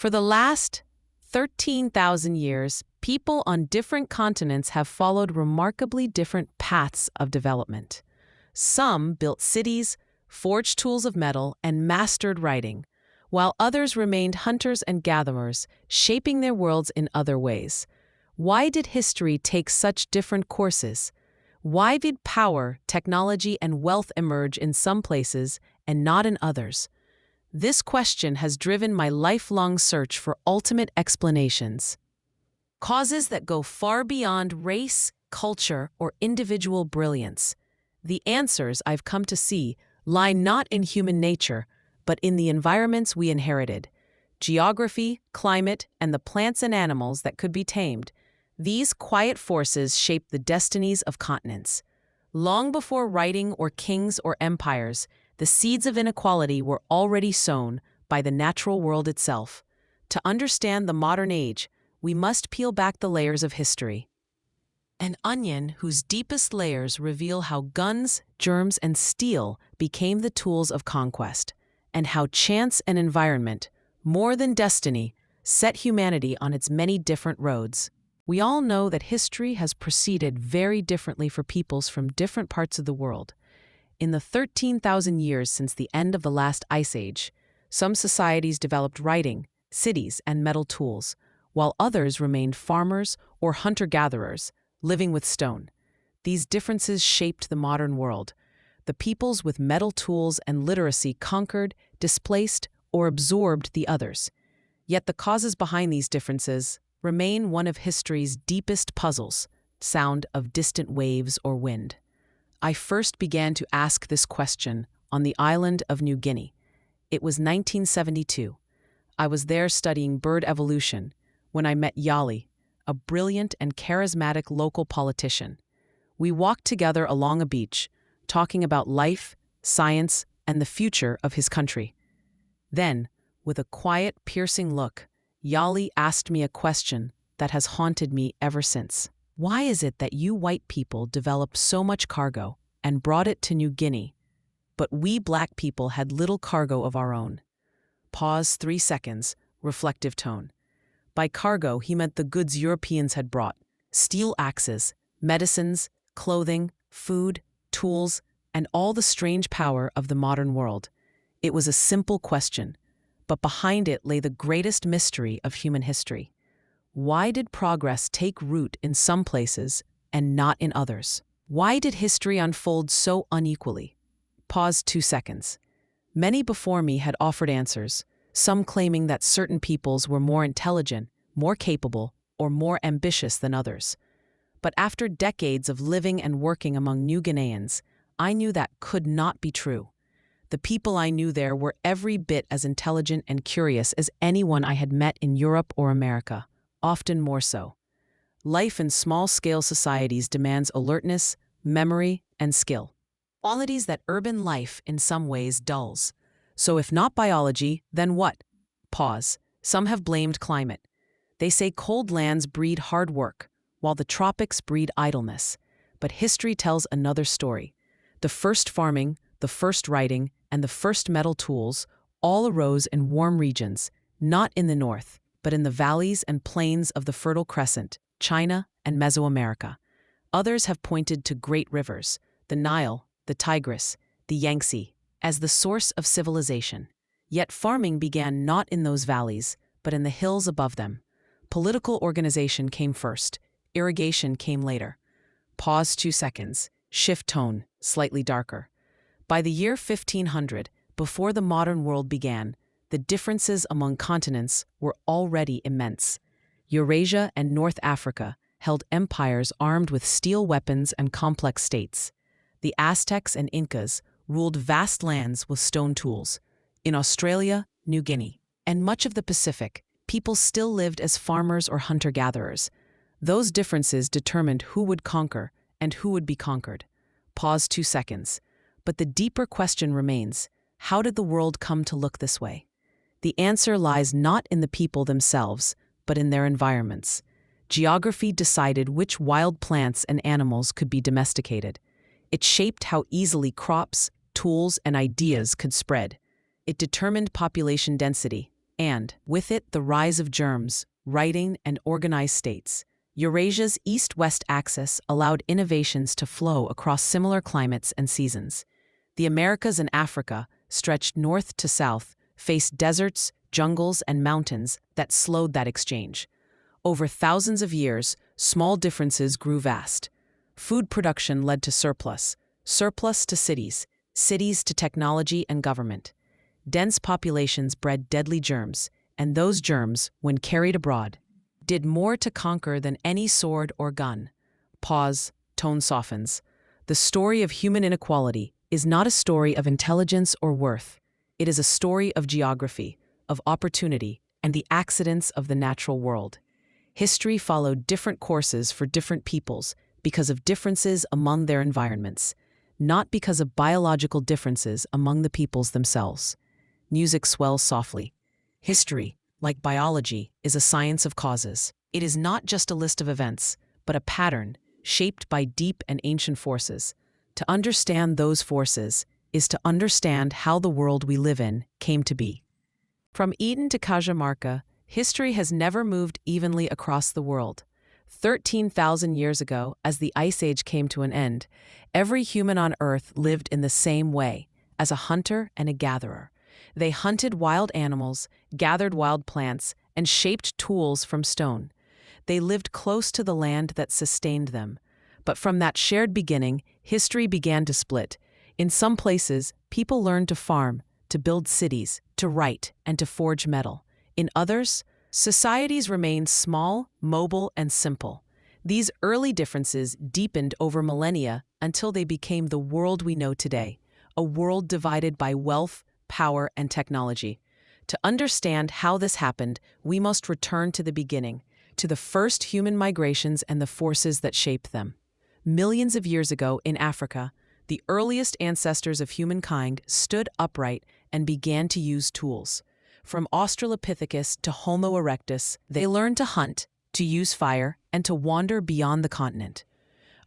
For the last 13,000 years, people on different continents have followed remarkably different paths of development. Some built cities, forged tools of metal, and mastered writing, while others remained hunters and gatherers, shaping their worlds in other ways. Why did history take such different courses? Why did power, technology, and wealth emerge in some places and not in others? This question has driven my lifelong search for ultimate explanations. Causes that go far beyond race, culture, or individual brilliance. The answers I've come to see lie not in human nature, but in the environments we inherited. Geography, climate, and the plants and animals that could be tamed. These quiet forces shaped the destinies of continents. Long before writing or kings or empires, the seeds of inequality were already sown by the natural world itself. To understand the modern age, we must peel back the layers of history. An onion whose deepest layers reveal how guns, germs, and steel became the tools of conquest, and how chance and environment, more than destiny, set humanity on its many different roads. We all know that history has proceeded very differently for peoples from different parts of the world. In the 13,000 years since the end of the last ice age, some societies developed writing, cities, and metal tools, while others remained farmers or hunter-gatherers, living with stone. These differences shaped the modern world. The peoples with metal tools and literacy conquered, displaced, or absorbed the others. Yet the causes behind these differences remain one of history's deepest puzzles: sound of distant waves or wind. I first began to ask this question on the island of New Guinea. It was 1972. I was there studying bird evolution when I met Yali, a brilliant and charismatic local politician. We walked together along a beach, talking about life, science, and the future of his country. Then, with a quiet, piercing look, Yali asked me a question that has haunted me ever since. Why is it that you white people developed so much cargo and brought it to New Guinea, but we black people had little cargo of our own? Pause 3 seconds, reflective tone. By cargo, he meant the goods Europeans had brought: steel axes, medicines, clothing, food, tools, and all the strange power of the modern world. It was a simple question, but behind it lay the greatest mystery of human history. Why did progress take root in some places and not in others? Why did history unfold so unequally? Pause 2 seconds. Many before me had offered answers, some claiming that certain peoples were more intelligent, more capable, or more ambitious than others. But after decades of living and working among New Guineans, I knew that could not be true. The people I knew there were every bit as intelligent and curious as anyone I had met in Europe or America, often more so. Life in small-scale societies demands alertness, memory, and skill, qualities that urban life in some ways dulls. So if not biology, then what? Pause. Some have blamed climate. They say cold lands breed hard work, while the tropics breed idleness. But history tells another story. The first farming, the first writing, and the first metal tools all arose in warm regions, not in the north, but in the valleys and plains of the Fertile Crescent, China, and Mesoamerica. Others have pointed to great rivers, the Nile, the Tigris, the Yangtze, as the source of civilization. Yet farming began not in those valleys, but in the hills above them. Political organization came first, irrigation came later. Pause 2 seconds, shift tone, slightly darker. By the year 1500, before the modern world began, the differences among continents were already immense. Eurasia and North Africa held empires armed with steel weapons and complex states. The Aztecs and Incas ruled vast lands with stone tools. In Australia, New Guinea, and much of the Pacific, people still lived as farmers or hunter-gatherers. Those differences determined who would conquer and who would be conquered. Pause 2 seconds. But the deeper question remains: how did the world come to look this way? The answer lies not in the people themselves, but in their environments. Geography decided which wild plants and animals could be domesticated. It shaped how easily crops, tools, and ideas could spread. It determined population density, and, with it, the rise of germs, writing, and organized states. Eurasia's east-west axis allowed innovations to flow across similar climates and seasons. The Americas and Africa, stretched north to south, faced deserts, jungles, and mountains that slowed that exchange. Over thousands of years, small differences grew vast. Food production led to surplus, surplus to cities, cities to technology and government. Dense populations bred deadly germs, and those germs, when carried abroad, did more to conquer than any sword or gun. Pause, tone softens. The story of human inequality is not a story of intelligence or worth. It is a story of geography, of opportunity, and the accidents of the natural world. History followed different courses for different peoples because of differences among their environments, not because of biological differences among the peoples themselves. Music swells softly. History, like biology, is a science of causes. It is not just a list of events, but a pattern shaped by deep and ancient forces. To understand those forces is to understand how the world we live in came to be. From Eden to Cajamarca, history has never moved evenly across the world. 13,000 years ago, as the Ice Age came to an end, every human on Earth lived in the same way, as a hunter and a gatherer. They hunted wild animals, gathered wild plants, and shaped tools from stone. They lived close to the land that sustained them. But from that shared beginning, history began to split. In some places, people learned to farm, to build cities, to write, and to forge metal. In others, societies remained small, mobile, and simple. These early differences deepened over millennia until they became the world we know today, a world divided by wealth, power, and technology. To understand how this happened, we must return to the beginning, to the first human migrations and the forces that shaped them. Millions of years ago in Africa, the earliest ancestors of humankind stood upright and began to use tools. From Australopithecus to Homo erectus, they learned to hunt, to use fire, and to wander beyond the continent.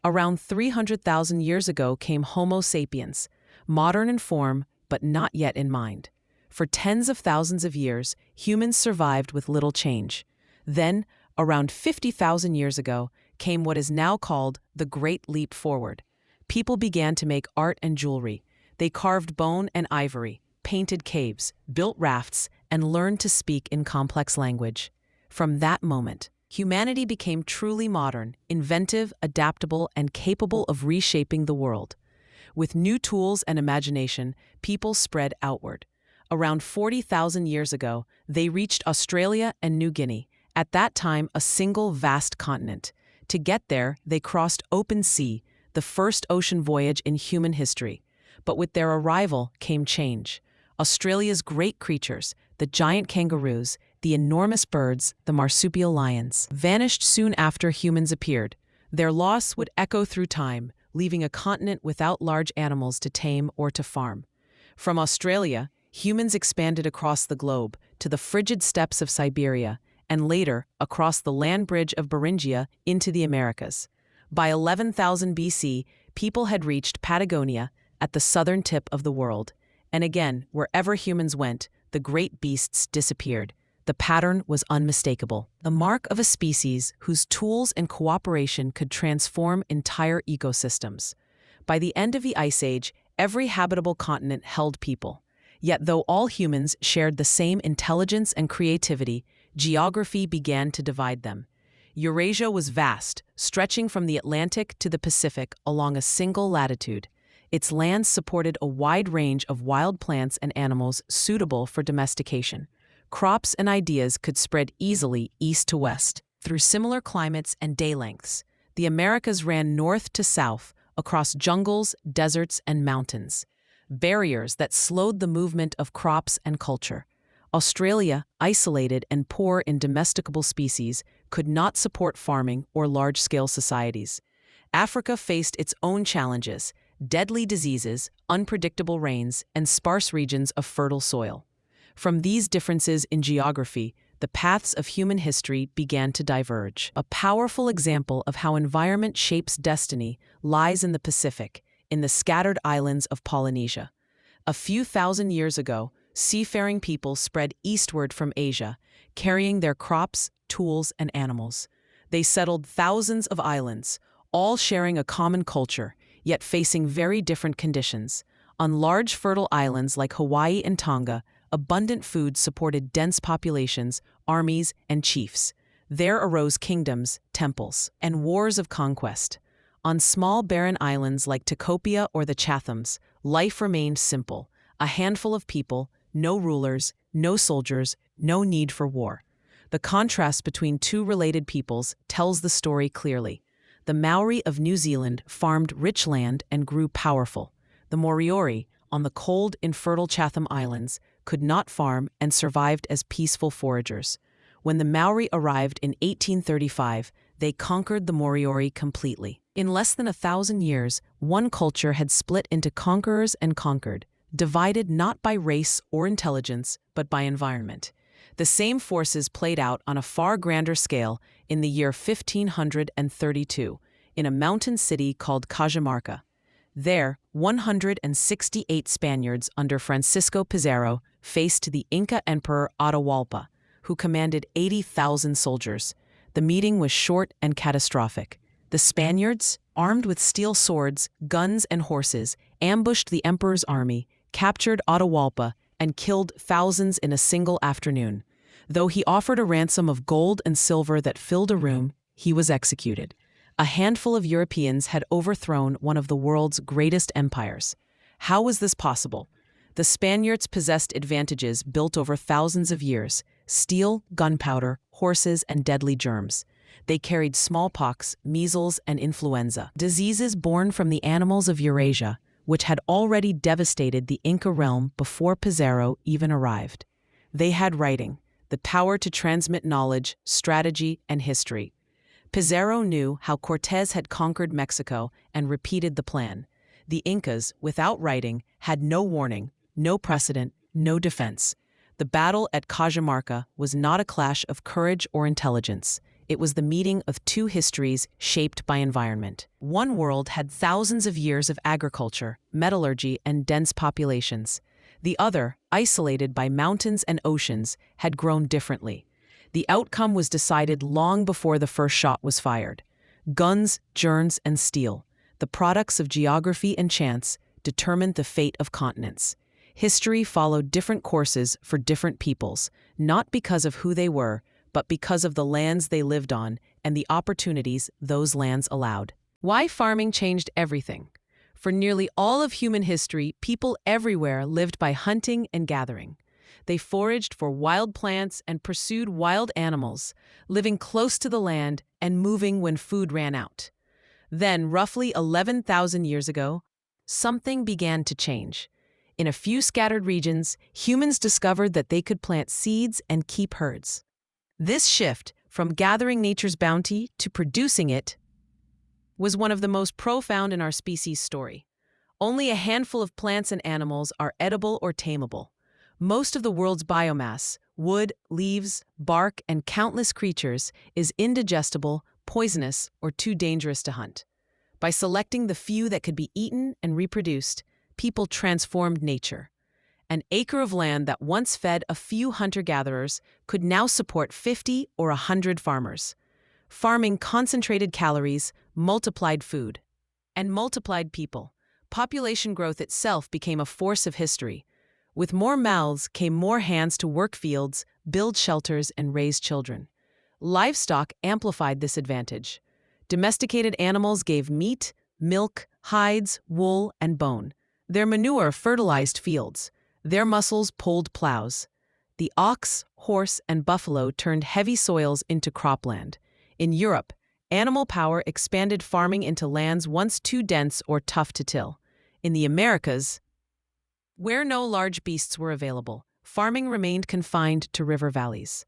Around 300,000 years ago came Homo sapiens, modern in form, but not yet in mind. For tens of thousands of years, humans survived with little change. Then, around 50,000 years ago, came what is now called the Great Leap Forward. People began to make art and jewelry. They carved bone and ivory, painted caves, built rafts, and learned to speak in complex language. From that moment, humanity became truly modern, inventive, adaptable, and capable of reshaping the world. With new tools and imagination, people spread outward. Around 40,000 years ago, they reached Australia and New Guinea, at that time a single vast continent. To get there, they crossed open sea, the first ocean voyage in human history. But with their arrival came change. Australia's great creatures, the giant kangaroos, the enormous birds, the marsupial lions, vanished soon after humans appeared. Their loss would echo through time, leaving a continent without large animals to tame or to farm. From Australia, humans expanded across the globe to the frigid steppes of Siberia, and later across the land bridge of Beringia into the Americas. By 11,000 BC, people had reached Patagonia at the southern tip of the world. And again, wherever humans went, the great beasts disappeared. The pattern was unmistakable, the mark of a species whose tools and cooperation could transform entire ecosystems. By the end of the Ice Age, every habitable continent held people. Yet though all humans shared the same intelligence and creativity, geography began to divide them. Eurasia was vast, stretching from the Atlantic to the Pacific along a single latitude. Its lands supported a wide range of wild plants and animals suitable for domestication. Crops and ideas could spread easily east to west, through similar climates and day lengths. The Americas ran north to south, across jungles, deserts, and mountains. Barriers that slowed the movement of crops and culture. Australia, isolated and poor in domesticable species, could not support farming or large-scale societies. Africa faced its own challenges: deadly diseases, unpredictable rains, and sparse regions of fertile soil. From these differences in geography, the paths of human history began to diverge. A powerful example of how environment shapes destiny lies in the Pacific, in the scattered islands of Polynesia. A few thousand years ago, seafaring people spread eastward from Asia, carrying their crops, tools, and animals. They settled thousands of islands, all sharing a common culture, yet facing very different conditions. On large fertile islands like Hawaii and Tonga, abundant food supported dense populations, armies, and chiefs. There arose kingdoms, temples, and wars of conquest. On small barren islands like Tikopia or the Chathams, life remained simple. A handful of people, no rulers, no soldiers, no need for war. The contrast between two related peoples tells the story clearly. The Maori of New Zealand farmed rich land and grew powerful. The Moriori, on the cold, infertile Chatham Islands, could not farm and survived as peaceful foragers. When the Maori arrived in 1835, they conquered the Moriori completely. In less than 1,000 years, one culture had split into conquerors and conquered, divided not by race or intelligence, but by environment. The same forces played out on a far grander scale in the year 1532, in a mountain city called Cajamarca. There, 168 Spaniards under Francisco Pizarro faced the Inca Emperor Atahualpa, who commanded 80,000 soldiers. The meeting was short and catastrophic. The Spaniards, armed with steel swords, guns, and horses, ambushed the emperor's army, captured Atahualpa, and killed thousands in a single afternoon. Though he offered a ransom of gold and silver that filled a room, he was executed. A handful of Europeans had overthrown one of the world's greatest empires. How was this possible? The Spaniards possessed advantages built over thousands of years: steel, gunpowder, horses, and deadly germs. They carried smallpox, measles, and influenza, diseases born from the animals of Eurasia, which had already devastated the Inca realm before Pizarro even arrived. They had writing, the power to transmit knowledge, strategy, and history. Pizarro knew how Cortés had conquered Mexico and repeated the plan. The Incas, without writing, had no warning, no precedent, no defense. The battle at Cajamarca was not a clash of courage or intelligence. It was the meeting of two histories shaped by environment. One world had thousands of years of agriculture, metallurgy, and dense populations. The other, isolated by mountains and oceans, had grown differently. The outcome was decided long before the first shot was fired. Guns, germs, and steel, the products of geography and chance, determined the fate of continents. History followed different courses for different peoples, not because of who they were, but because of the lands they lived on and the opportunities those lands allowed. Why farming changed everything? For nearly all of human history, people everywhere lived by hunting and gathering. They foraged for wild plants and pursued wild animals, living close to the land and moving when food ran out. Then, roughly 11,000 years ago, something began to change. In a few scattered regions, humans discovered that they could plant seeds and keep herds. This shift, from gathering nature's bounty to producing it, was one of the most profound in our species' story. Only a handful of plants and animals are edible or tameable. Most of the world's biomass, wood, leaves, bark, and countless creatures, is indigestible, poisonous, or too dangerous to hunt. By selecting the few that could be eaten and reproduced, people transformed nature. An acre of land that once fed a few hunter-gatherers could now support 50 or 100 farmers. Farming concentrated calories, multiplied food, and multiplied people. Population growth itself became a force of history. With more mouths came more hands to work fields, build shelters, and raise children. Livestock amplified this advantage. Domesticated animals gave meat, milk, hides, wool, and bone. Their manure fertilized fields. Their muscles pulled plows. The ox, horse, and buffalo turned heavy soils into cropland. In Europe, animal power expanded farming into lands once too dense or tough to till. In the Americas, where no large beasts were available, farming remained confined to river valleys.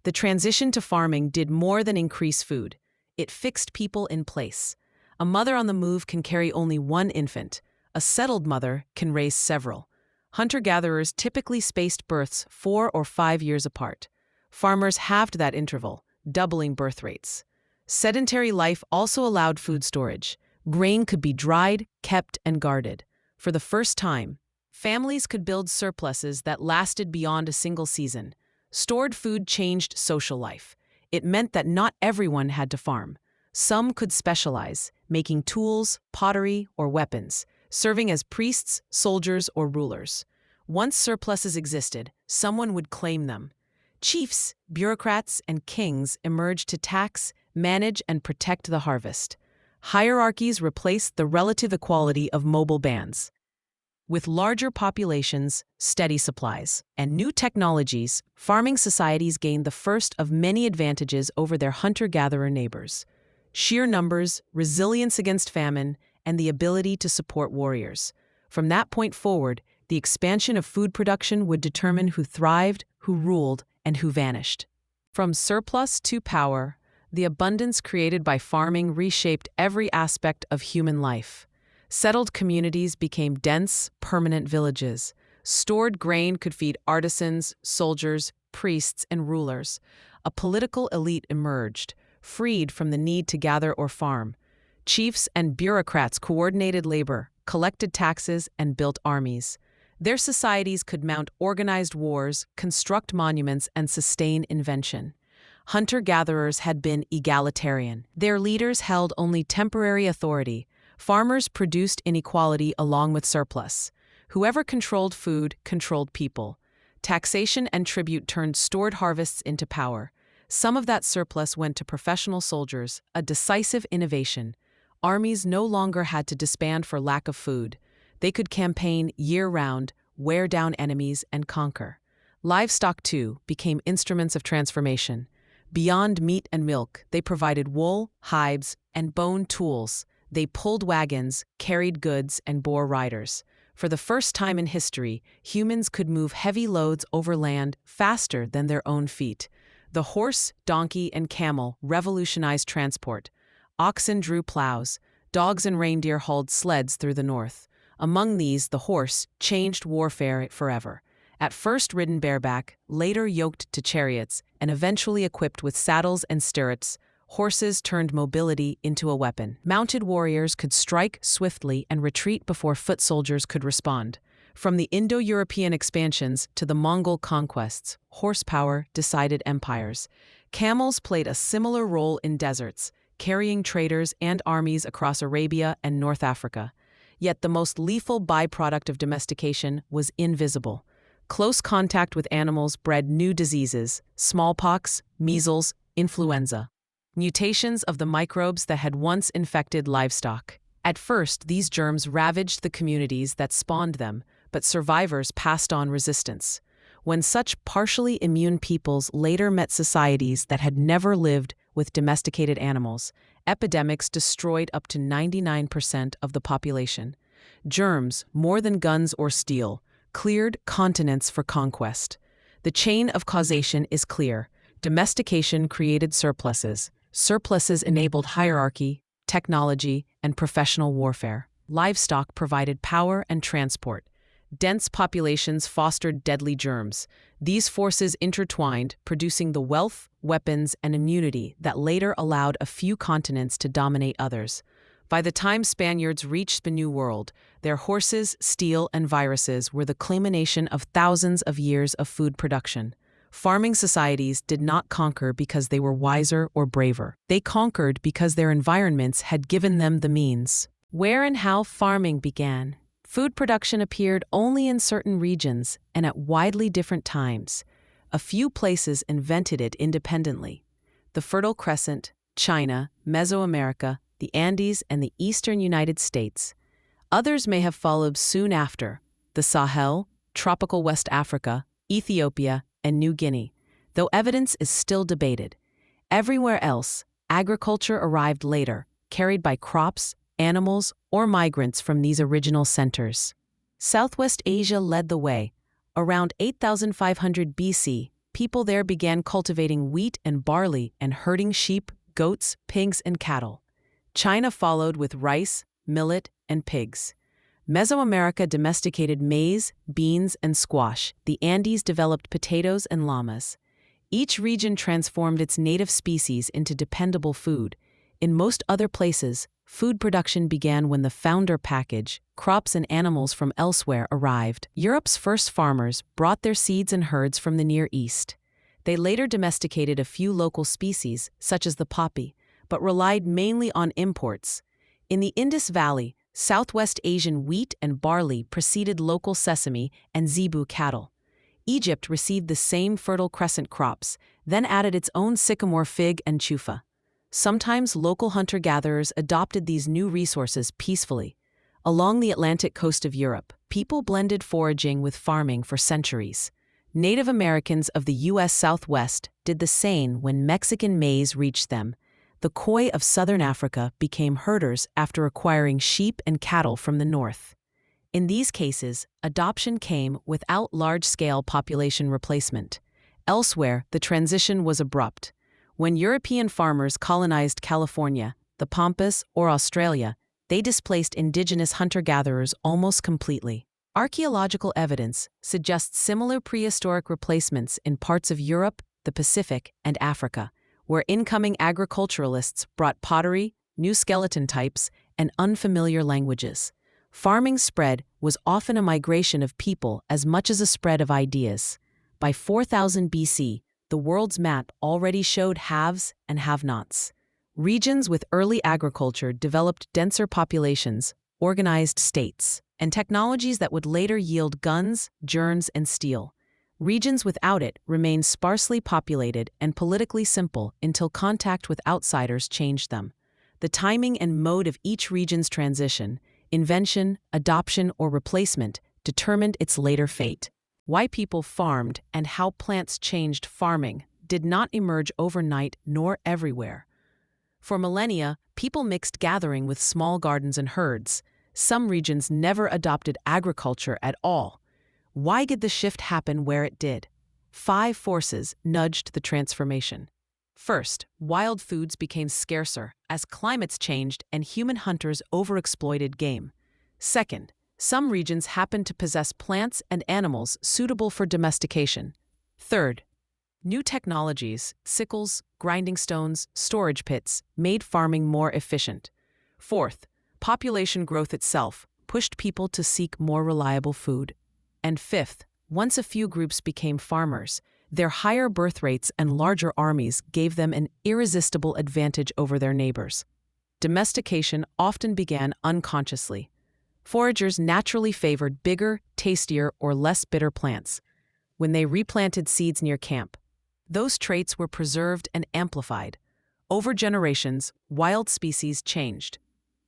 The transition to farming did more than increase food. It fixed people in place. A mother on the move can carry only one infant. A settled mother can raise several. Hunter-gatherers typically spaced births 4 or 5 years apart. Farmers halved that interval, doubling birth rates. Sedentary life also allowed food storage. Grain could be dried, kept, and guarded. For the first time, Families could build surpluses that lasted beyond a single season. Stored food changed social life. It meant that not everyone had to farm. Some could specialize, making tools, pottery, or weapons, serving as priests, soldiers, or rulers. Once surpluses existed, someone would claim them. Chiefs, bureaucrats, and kings emerged to tax, manage, and protect the harvest. Hierarchies replaced the relative equality of mobile bands. With larger populations, steady supplies, and new technologies, farming societies gained the first of many advantages over their hunter-gatherer neighbors: sheer numbers, resilience against famine, and the ability to support warriors. From that point forward, the expansion of food production would determine who thrived, who ruled, and who vanished. From surplus to power, the abundance created by farming reshaped every aspect of human life. Settled communities became dense, permanent villages. Stored grain could feed artisans, soldiers, priests, and rulers. A political elite emerged, freed from the need to gather or farm. Chiefs and bureaucrats coordinated labor, collected taxes, and built armies. Their societies could mount organized wars, construct monuments, and sustain invention. Hunter-gatherers had been egalitarian. Their leaders held only temporary authority. Farmers produced inequality along with surplus. Whoever controlled food controlled people. Taxation and tribute turned stored harvests into power. Some of that surplus went to professional soldiers, a decisive innovation. Armies no longer had to disband for lack of food. They could campaign year-round, wear down enemies, and conquer. Livestock, too, became instruments of transformation. Beyond meat and milk, they provided wool, hides, and bone tools. They pulled wagons, carried goods, and bore riders. For the first time in history, humans could move heavy loads over land faster than their own feet. The horse, donkey, and camel revolutionized transport. Oxen drew plows. Dogs and reindeer hauled sleds through the north. Among these, the horse changed warfare forever. At first ridden bareback, later yoked to chariots, and eventually equipped with saddles and stirrups, horses turned mobility into a weapon. Mounted warriors could strike swiftly and retreat before foot soldiers could respond. From the Indo-European expansions to the Mongol conquests, horsepower decided empires. Camels played a similar role in deserts, carrying traders and armies across Arabia and North Africa. Yet the most lethal byproduct of domestication was invisible. Close contact with animals bred new diseases: smallpox, measles, influenza. Mutations of the microbes that had once infected livestock. At first, these germs ravaged the communities that spawned them, but survivors passed on resistance. When such partially immune peoples later met societies that had never lived with domesticated animals, epidemics destroyed up to 99% of the population. Germs, more than guns or steel, cleared continents for conquest. The chain of causation is clear. Domestication created surpluses. Surpluses enabled hierarchy, technology, and professional warfare. Livestock provided power and transport. Dense populations fostered deadly germs. These forces intertwined, producing the wealth, weapons, and immunity that later allowed a few continents to dominate others. By the time Spaniards reached the New World, their horses, steel, and viruses were the culmination of thousands of years of food production. Farming societies did not conquer because they were wiser or braver. They conquered because their environments had given them the means. Where and how farming began. Food production appeared only in certain regions and at widely different times. A few places invented it independently: the Fertile Crescent, China, Mesoamerica, the Andes, and the eastern United States. Others may have followed soon after: the Sahel, tropical West Africa, Ethiopia, and New Guinea, though evidence is still debated. Everywhere else, agriculture arrived later, carried by crops, animals, or migrants from these original centers. Southwest Asia led the way. Around 8,500 BC, people there began cultivating wheat and barley and herding sheep, goats, pigs, and cattle. China followed with rice, millet, and pigs. Mesoamerica domesticated maize, beans, and squash. The Andes developed potatoes and llamas. Each region transformed its native species into dependable food. In most other places, food production began when the founder package, crops and animals from elsewhere, arrived. Europe's first farmers brought their seeds and herds from the Near East. They later domesticated a few local species, such as the poppy, but relied mainly on imports. In the Indus Valley, Southwest Asian wheat and barley preceded local sesame and zebu cattle. Egypt received the same fertile crescent crops, then added its own sycamore fig and chufa. Sometimes local hunter-gatherers adopted these new resources peacefully. Along the Atlantic coast of Europe, people blended foraging with farming for centuries. Native Americans of the U.S. Southwest did the same when Mexican maize reached them. The Khoi of southern Africa became herders after acquiring sheep and cattle from the north. In these cases, adoption came without large-scale population replacement. Elsewhere, the transition was abrupt. When European farmers colonized California, the Pampas, or Australia, they displaced indigenous hunter-gatherers almost completely. Archaeological evidence suggests similar prehistoric replacements in parts of Europe, the Pacific, and Africa, where incoming agriculturalists brought pottery, new skeleton types, and unfamiliar languages. Farming spread was often a migration of people as much as a spread of ideas. By 4000 BC, the world's map already showed haves and have-nots. Regions with early agriculture developed denser populations, organized states, and technologies that would later yield guns, germs, and steel. Regions without it remained sparsely populated and politically simple until contact with outsiders changed them. The timing and mode of each region's transition, invention, adoption, or replacement, determined its later fate. Why people farmed and how plants changed farming did not emerge overnight nor everywhere. For millennia, people mixed gathering with small gardens and herds. Some regions never adopted agriculture at all. Why did the shift happen where it did? 5 forces nudged the transformation. First, wild foods became scarcer as climates changed and human hunters overexploited game. Second, some regions happened to possess plants and animals suitable for domestication. Third, new technologies, sickles, grinding stones, storage pits, made farming more efficient. Fourth, population growth itself pushed people to seek more reliable food. And fifth, once a few groups became farmers, their higher birth rates and larger armies gave them an irresistible advantage over their neighbors. Domestication often began unconsciously. Foragers naturally favored bigger, tastier, or less bitter plants. When they replanted seeds near camp, those traits were preserved and amplified. Over generations, wild species changed.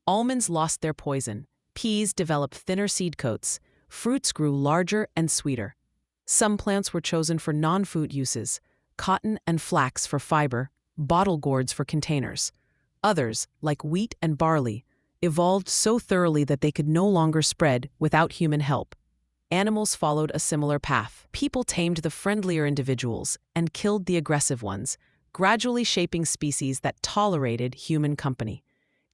Almonds lost their poison, peas developed thinner seed coats, fruits grew larger and sweeter. Some plants were chosen for non-food uses, cotton and flax for fiber, bottle gourds for containers. Others, like wheat and barley, evolved so thoroughly that they could no longer spread without human help. Animals followed a similar path. People tamed the friendlier individuals and killed the aggressive ones, gradually shaping species that tolerated human company.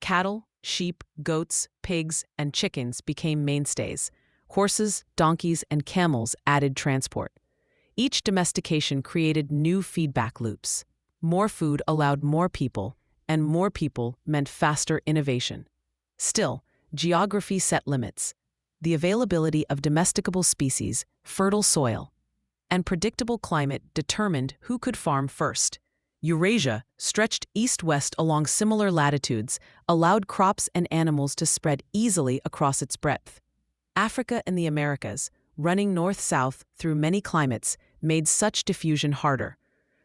Cattle, sheep, goats, pigs, and chickens became mainstays. Horses, donkeys, and camels added transport. Each domestication created new feedback loops. More food allowed more people, and more people meant faster innovation. Still, geography set limits. The availability of domesticable species, fertile soil, and predictable climate determined who could farm first. Eurasia, stretched east-west along similar latitudes, allowed crops and animals to spread easily across its breadth. Africa and the Americas, running north-south through many climates, made such diffusion harder.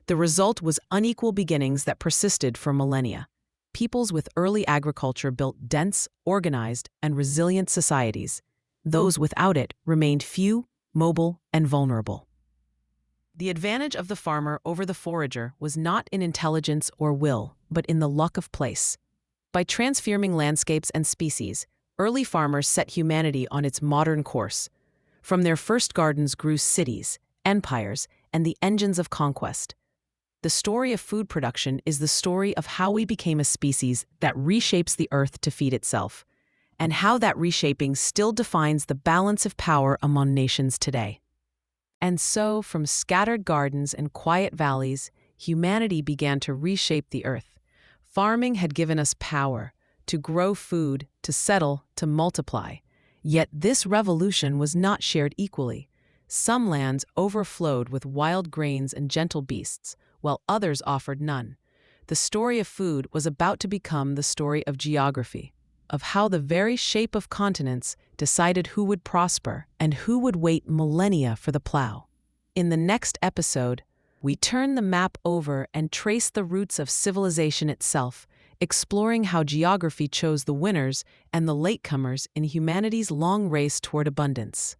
The result was unequal beginnings that persisted for millennia. Peoples with early agriculture built dense, organized, and resilient societies. Those without it remained few, mobile, and vulnerable. The advantage of the farmer over the forager was not in intelligence or will, but in the luck of place. By transforming landscapes and species, early farmers set humanity on its modern course. From their first gardens grew cities, empires, and the engines of conquest. The story of food production is the story of how we became a species that reshapes the earth to feed itself, and how that reshaping still defines the balance of power among nations today. And so, from scattered gardens and quiet valleys, humanity began to reshape the earth. Farming had given us power, to grow food, to settle, to multiply. Yet this revolution was not shared equally. Some lands overflowed with wild grains and gentle beasts, while others offered none. The story of food was about to become the story of geography, of how the very shape of continents decided who would prosper and who would wait millennia for the plow. In the next episode, we turn the map over and trace the roots of civilization itself, exploring how geography chose the winners and the latecomers in humanity's long race toward abundance.